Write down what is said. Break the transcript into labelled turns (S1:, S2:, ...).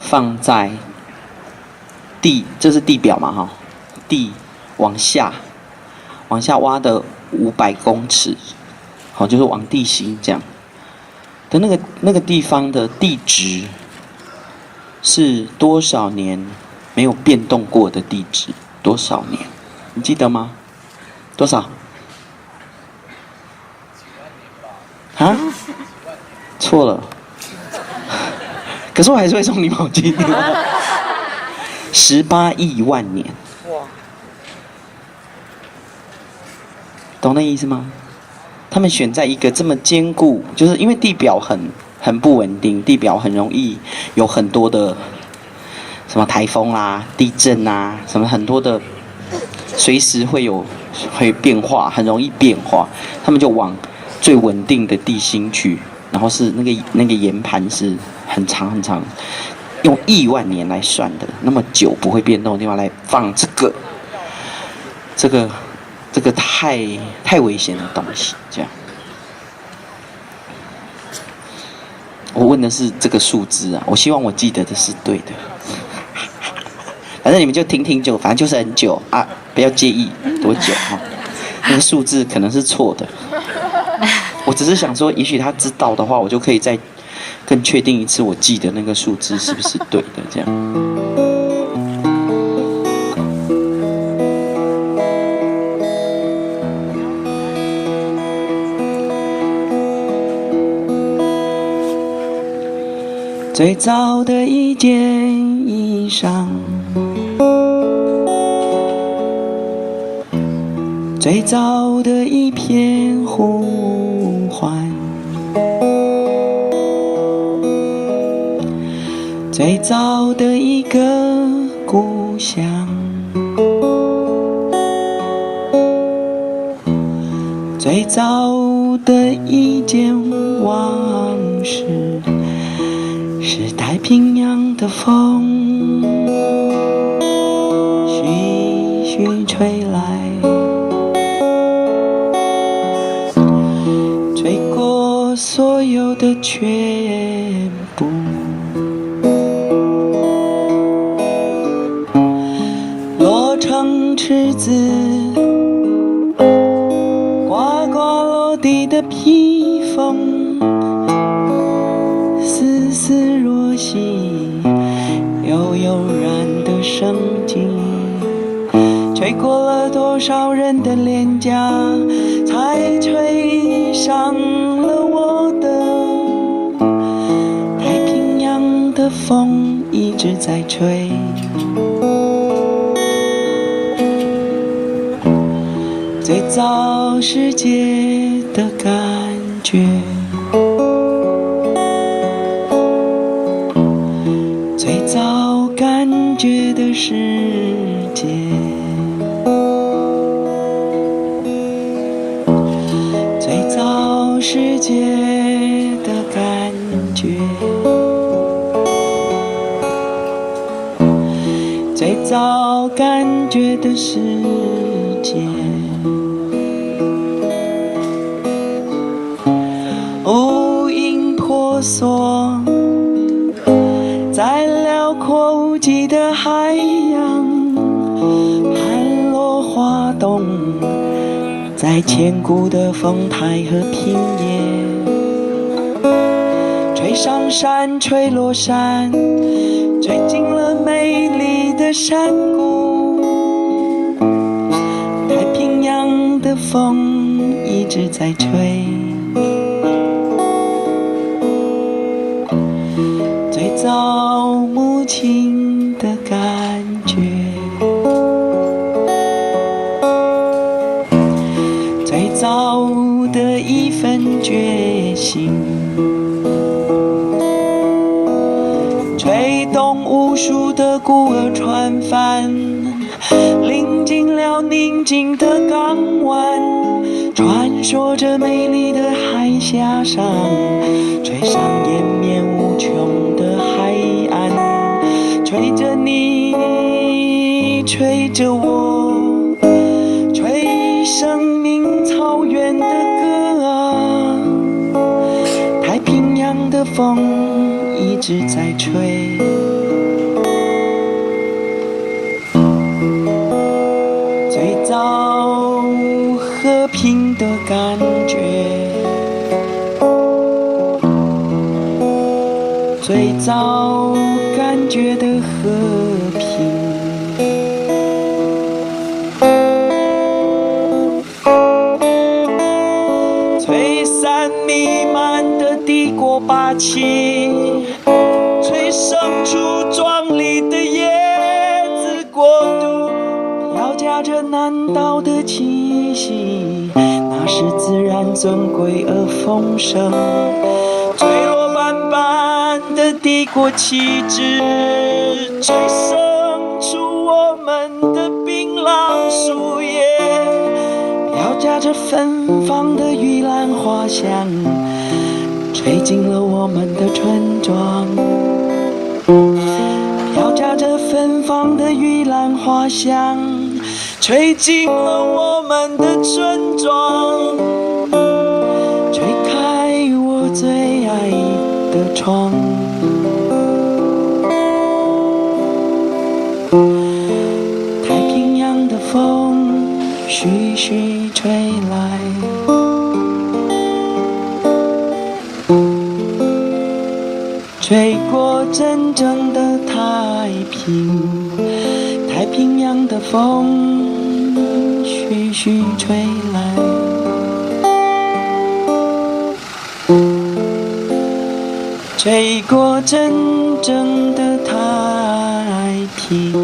S1: 放在地，这是地表嘛哈，地往下挖的500公尺，好，就是往地心这样的那个地方的地质是多少年没有变动过的地质？多少年？你记得吗？多少？啊？错了。可是我还是会送你毛巾。18亿万年。哇！懂那意思吗？他们选在一个这么坚固，就是因为地表很不稳定，地表很容易有很多的什么台风啦、地震啊，什么很多的，随时会变化，很容易变化。他们就往最稳定的地心去，然后是那个岩盘是很长很长，用亿万年来算的，那么久不会变动的地方来放这个太危险的东西，这样。我问的是这个数字啊，我希望我记得的是对的。反正你们就听就，反正就是很久啊，不要介意多久哈。那个数字可能是错的，我只是想说，也许他知道的话，我就可以再更确定一次，我记得那个数字是不是对的，这样。最早的一件衣裳，最早的一片呼唤，最早的一个故乡，最早的一件往事，是太平洋的风徐徐吹来，吹过所有的全部，落成池子，呱呱落地的披风，丝丝若细，悠悠然的生机，吹过了多少人的脸颊，才吹上了我的。太平洋的风一直在吹，最早世界的感觉，最早感觉的世界，最早世界的感觉，最早感觉的世界。无影婆娑在辽阔无际的海洋，盘落花动在千古的风台和平野，吹上山，吹落山，吹进了美丽的山谷。太平洋的风一直在吹，最早母亲的感觉，最早的一份决心，吹动无数的孤儿船帆，临近了宁静的港湾，传说着美丽的海峡上，吹上延绵无穷的海岸，吹着你，吹着我，吹生命草原的歌啊。太平洋的风一直在吹，好感觉的和平。吹散弥漫的帝国霸气，吹生出壮丽的叶子国度，飘夹着南岛的气息，那是自然尊贵而丰盛。坠落斑斑的帝国旗帜，吹生出我们的槟榔树叶，飘夹着芬芳的玉兰花香，吹进了我们的村庄。飘夹着芬芳的玉兰花香，吹进了我们的村庄，吹开我最爱的窗。太平洋的风徐徐吹来，吹过真正的太平。太平洋的风徐徐吹来，吹过真正的太平。